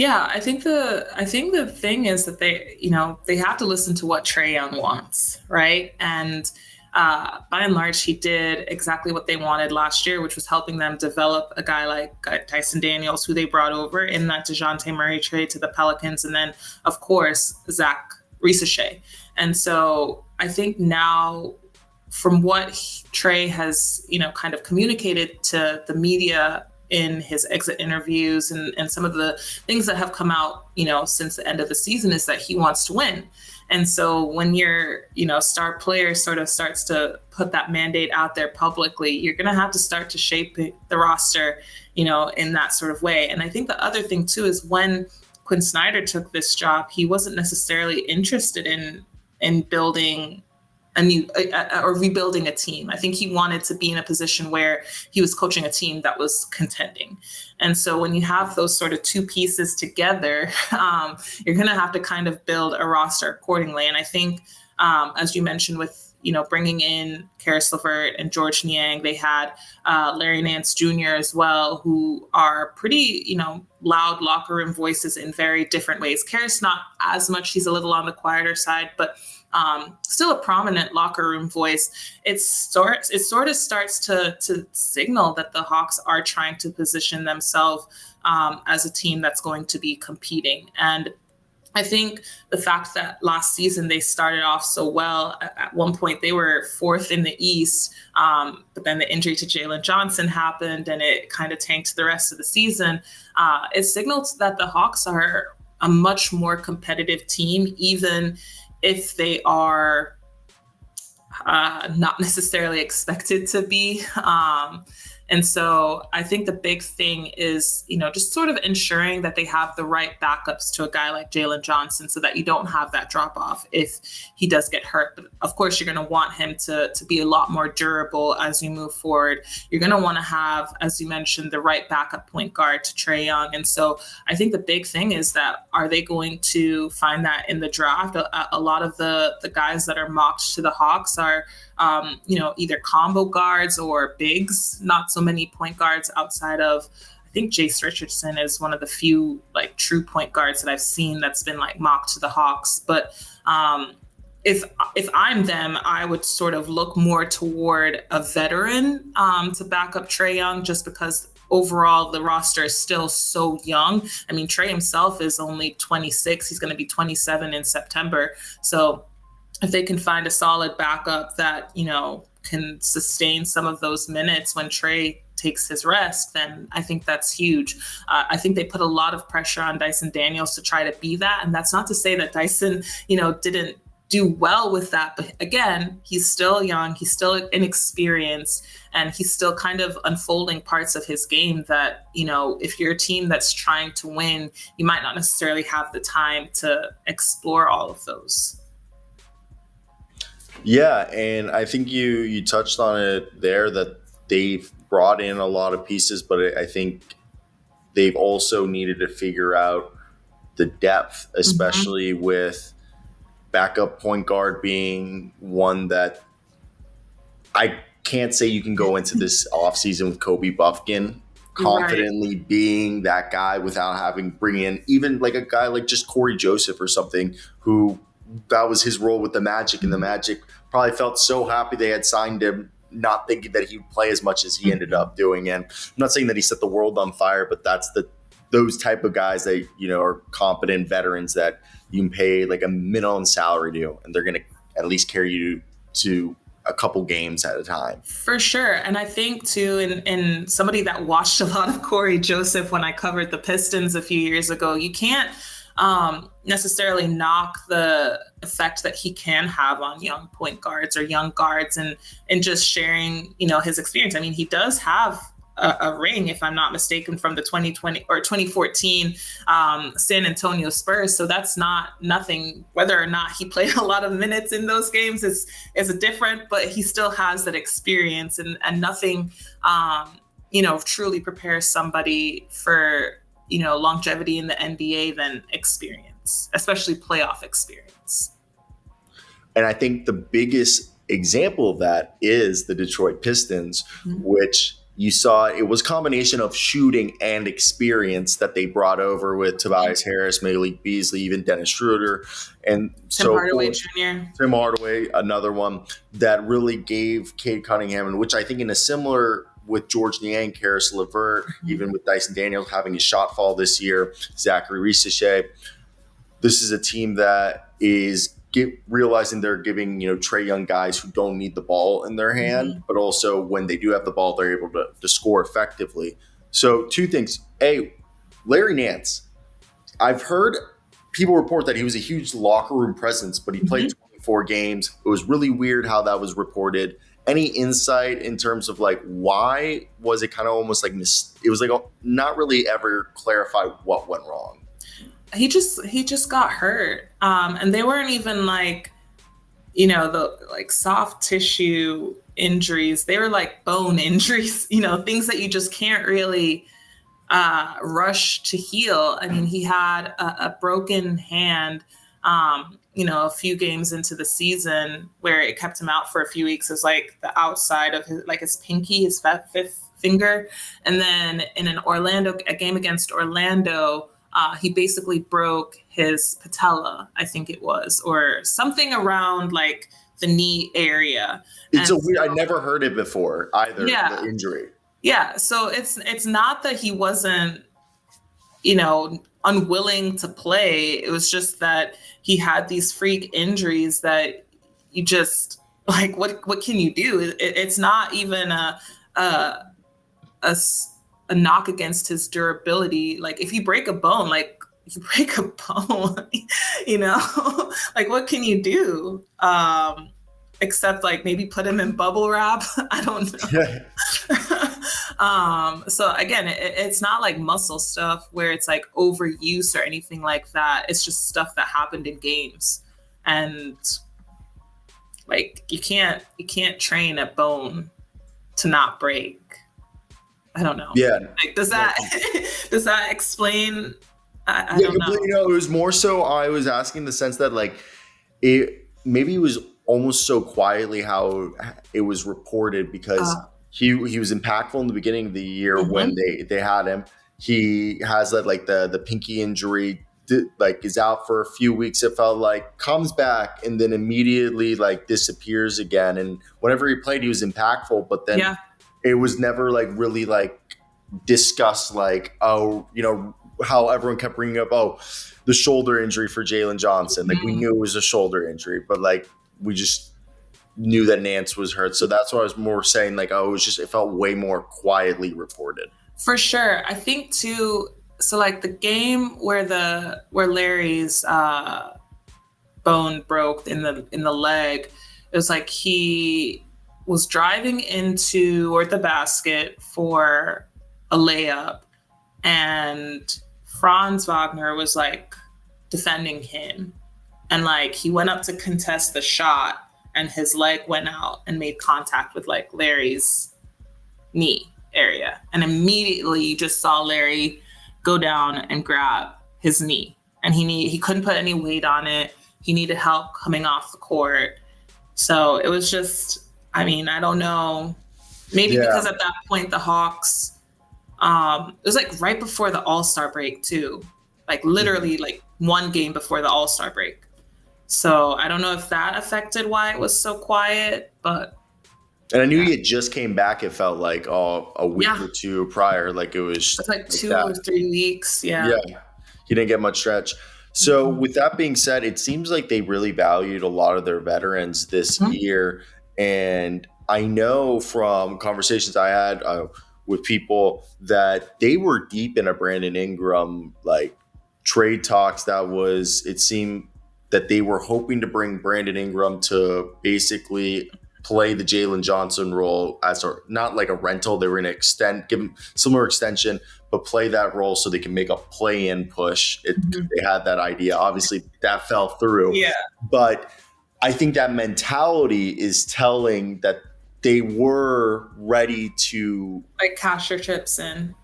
Yeah, I think the thing is that they have to listen to what Trae Young wants, right? And by and large, he did exactly what they wanted last year, which was helping them develop a guy like Dyson Daniels, who they brought over in that DeJounte Murray trade to the Pelicans, and then of course Zach Risachet. And so I think now, from what Trae has, kind of communicated to the media in his exit interviews and some of the things that have come out, since the end of the season, is that he wants to win. And so when your, star player sort of starts to put that mandate out there publicly, you're going to have to start to shape the roster, in that sort of way. And I think the other thing too is when Quinn Snyder took this job, he wasn't necessarily interested in building a new or rebuilding a team. I think he wanted to be in a position where he was coaching a team that was contending. And so when you have those sort of two pieces together, you're going to have to kind of build a roster accordingly. And I think, as you mentioned, with bringing in Karis LeVert and George Niang, they had Larry Nance Jr. as well, who are pretty, loud locker room voices in very different ways. Karis not as much; he's a little on the quieter side, but still a prominent locker room voice. It sort of starts to signal that the Hawks are trying to position themselves as a team that's going to be competing. And I think the fact that last season they started off so well, at one point they were fourth in the East, but then the injury to Jalen Johnson happened and it kind of tanked the rest of the season. It signals that the Hawks are a much more competitive team, even if they are not necessarily expected to be. And so I think the big thing is, just sort of ensuring that they have the right backups to a guy like Jalen Johnson so that you don't have that drop off if he does get hurt. But of course, you're going to want him to be a lot more durable as you move forward. You're going to want to have, as you mentioned, the right backup point guard to Trae Young. And so I think the big thing is that, are they going to find that in the draft? A lot of the guys that are mocked to the Hawks are, either combo guards or bigs, not so many point guards outside of, I think Jace Richardson is one of the few true point guards that I've seen that's been mocked to the Hawks. But if I'm them, I would sort of look more toward a veteran to back up Trae Young, just because overall the roster is still so young. I mean, Trae himself is only 26. He's going to be 27 in September. So if they can find a solid backup that, can sustain some of those minutes when Trae takes his rest, then I think that's huge. I think they put a lot of pressure on Dyson Daniels to try to be that. And that's not to say that Dyson, didn't do well with that. But again, he's still young, he's still inexperienced, and he's still kind of unfolding parts of his game that, if you're a team that's trying to win, you might not necessarily have the time to explore all of those. Yeah, and I think you touched on it there, that they've brought in a lot of pieces, but I think they've also needed to figure out the depth, especially with backup point guard being one that I can't say you can go into this offseason with Kobe Buffkin confidently being that guy without bringing in even a guy like just Corey Joseph or something, who that was his role with the Magic, and the Magic probably felt so happy they had signed him, not thinking that he would play as much as he ended up doing. And I'm not saying that he set the world on fire, but that's those type of guys that, are competent veterans that you can pay a minimum salary to, and they're going to at least carry you to a couple games at a time. For sure. And I think too, in somebody that watched a lot of Corey Joseph when I covered the Pistons a few years ago, you can't necessarily knock the effect that he can have on young point guards or young guards, and just sharing, his experience. I mean, he does have a ring, if I'm not mistaken, from the 2020 or 2014 San Antonio Spurs. So that's not nothing. Whether or not he played a lot of minutes in those games is a different, but he still has that experience, and nothing, truly prepares somebody for, longevity in the NBA than experience, especially playoff experience. And I think the biggest example of that is the Detroit Pistons, which, you saw it was a combination of shooting and experience that they brought over with Tobias Harris, Malik Beasley, even Dennis Schroeder, and Tim so Hardaway forth. Jr. Tim Hardaway, another one that really gave Cade Cunningham, and which I think in a similar with George Niang, Karis LeVert, even with Dyson Daniels having his shot fall this year, Zachary Risache. This is a team that is realizing they're giving Trae Young guys who don't need the ball in their hand, but also when they do have the ball, they're able to score effectively. So two things. A, Larry Nance. I've heard people report that he was a huge locker room presence, but he played 24 games. It was really weird how that was reported. Any insight in terms of like why was it kind of almost like it was like not really ever clarified what went wrong? He just got hurt, and they weren't even like, the like soft tissue injuries. They were like bone injuries, things that you just can't really rush to heal. I mean, he had a broken hand, a few games into the season where it kept him out for a few weeks. Is like the outside of his pinky, his fifth finger, and then in a game against Orlando. He basically broke his patella, I think it was, or something around like the knee area. It's I never heard it before either. Yeah. The injury. Yeah. So it's not that he wasn't, unwilling to play. It was just that he had these freak injuries that you just like, what can you do? It's not even a knock against his durability. Like if you break a bone, like like what can you do? Except like maybe put him in bubble wrap. I don't know. So again, it's not like muscle stuff where it's like overuse or anything like that. It's just stuff that happened in games. And like you can't train a bone to not break. I don't know. Yeah. Like, does that explain? I don't know. It was more so I was asking the sense that like maybe it was almost so quietly how it was reported because he was impactful in the beginning of the year when they had him. He has that like the pinky injury, like is out for a few weeks. It felt like comes back and then immediately like disappears again. And whenever he played, he was impactful, but then it was never like really like discussed like, how everyone kept bringing up, the shoulder injury for Jalen Johnson. Like we knew it was a shoulder injury, but like we just knew that Nance was hurt. So that's what I was more saying. Like, it felt way more quietly reported. For sure. I think too. So like the game where Larry's bone broke in the leg, it was like he was driving into the basket for a layup, and Franz Wagner was like defending him, and like he went up to contest the shot, and his leg went out and made contact with like Larry's knee area, and immediately you just saw Larry go down and grab his knee, and he couldn't put any weight on it. He needed help coming off the court. So it was just, I mean, I don't know, maybe because at that point the Hawks, it was like right before the All-Star break too, like literally like one game before the All-Star break. So I don't know if that affected why it was so quiet, but. And I knew he had just came back. It felt like a week or two prior, like it was. It's like 2 or 3 weeks. Yeah. He didn't get much stretch. So with that being said, it seems like they really valued a lot of their veterans this year. And I know from conversations I had with people that they were deep in a Brandon Ingram like trade talks. It seemed that they were hoping to bring Brandon Ingram to basically play the Jalen Johnson role as not like a rental. They were going to give him similar extension, but play that role so they can make a play-in push. They had that idea. Obviously, that fell through. Yeah. But I think that mentality is telling that they were ready to like cash their chips in.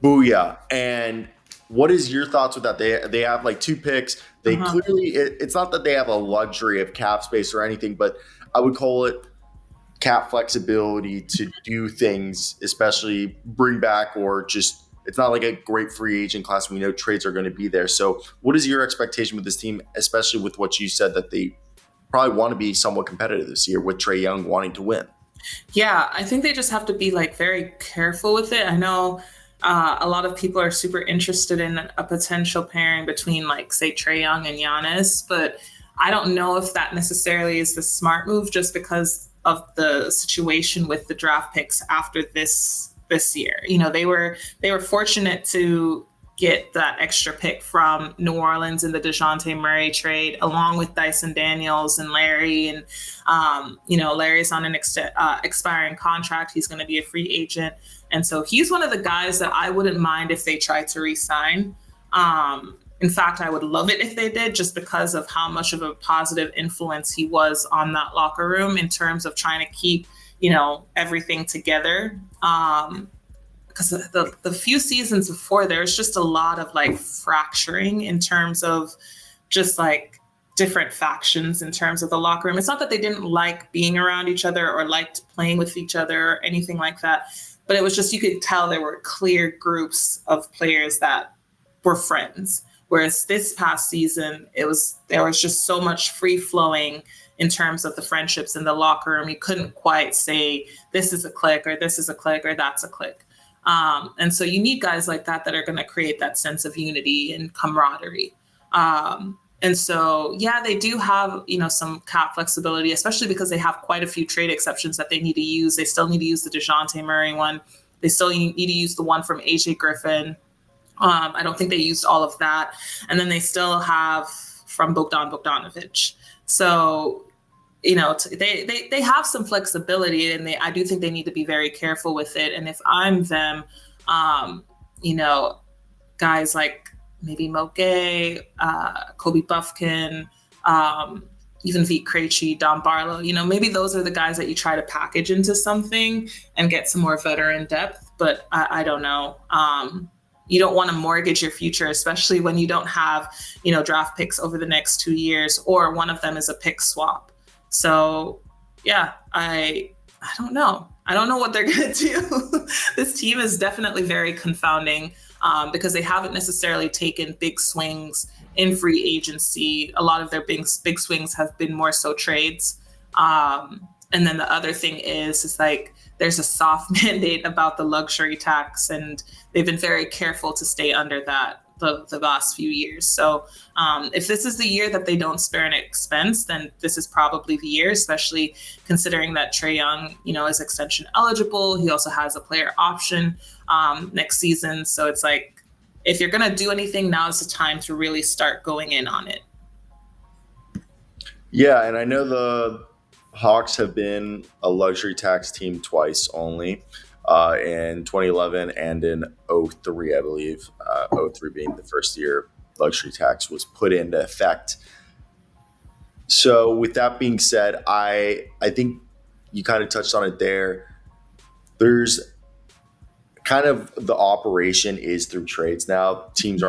Booyah. And what is your thoughts with that? They have like 2 picks. They clearly, it's not that they have a luxury of cap space or anything, but I would call it cap flexibility to do things, especially bring back or just it's not like a great free agent class. We know trades are going to be there. So, what is your expectation with this team, especially with what you said that they probably want to be somewhat competitive this year with Trae Young wanting to win? Yeah, I think they just have to be like very careful with it. I know a lot of people are super interested in a potential pairing between, like, say, Trae Young and Giannis, but I don't know if that necessarily is the smart move, just because of the situation with the draft picks after this year. You know, they were fortunate to get that extra pick from New Orleans in the DeJounte Murray trade, along with Dyson Daniels and Larry. And, Larry's on an expiring contract. He's going to be a free agent. And so he's one of the guys that I wouldn't mind if they tried to re-sign. In fact, I would love it if they did, just because of how much of a positive influence he was on that locker room in terms of trying to keep, everything together. Because the few seasons before, there's just a lot of like fracturing in terms of just like different factions in terms of the locker room. It's not that they didn't like being around each other or liked playing with each other or anything like that, but it was just, you could tell there were clear groups of players that were friends. Whereas this past season, there was just so much free flowing in terms of the friendships in the locker room. You couldn't quite say this is a clique or this is a clique or that's a clique. And so you need guys like that are going to create that sense of unity and camaraderie. And so, yeah, they do have, some cap flexibility, especially because they have quite a few trade exceptions that they need to use. They still need to use the DeJounte Murray one. They still need to use the one from AJ Griffin. I don't think they used all of that. And then they still have from Bogdan Bogdanovic. So, they have some flexibility, and I do think they need to be very careful with it. And if I'm them, you know, guys like maybe Moke, Kobe Buffkin, even Vit Krejci, Don Barlow, maybe those are the guys that you try to package into something and get some more veteran depth. But I don't know. You don't want to mortgage your future, especially when you don't have, draft picks over the next 2 years, or one of them is a pick swap. So, yeah, I don't know. I don't know what they're going to do. This team is definitely very confounding, because they haven't necessarily taken big swings in free agency. A lot of their big swings have been more so trades. And then the other thing is like there's a soft mandate about the luxury tax, and they've been very careful to stay under that the last few years. So if this is the year that they don't spare an expense, then this is probably the year, especially considering that Trae Young, is extension eligible. He also has a player option next season. So it's like, if you're going to do anything, now is the time to really start going in on it. Yeah, and I know the Hawks have been a luxury tax team twice only, in 2011 and in '03, I believe. '03 being the first year luxury tax was put into effect. So, with that being said, I think you kind of touched on it there. There's kind of the operation is through trades now. Teams are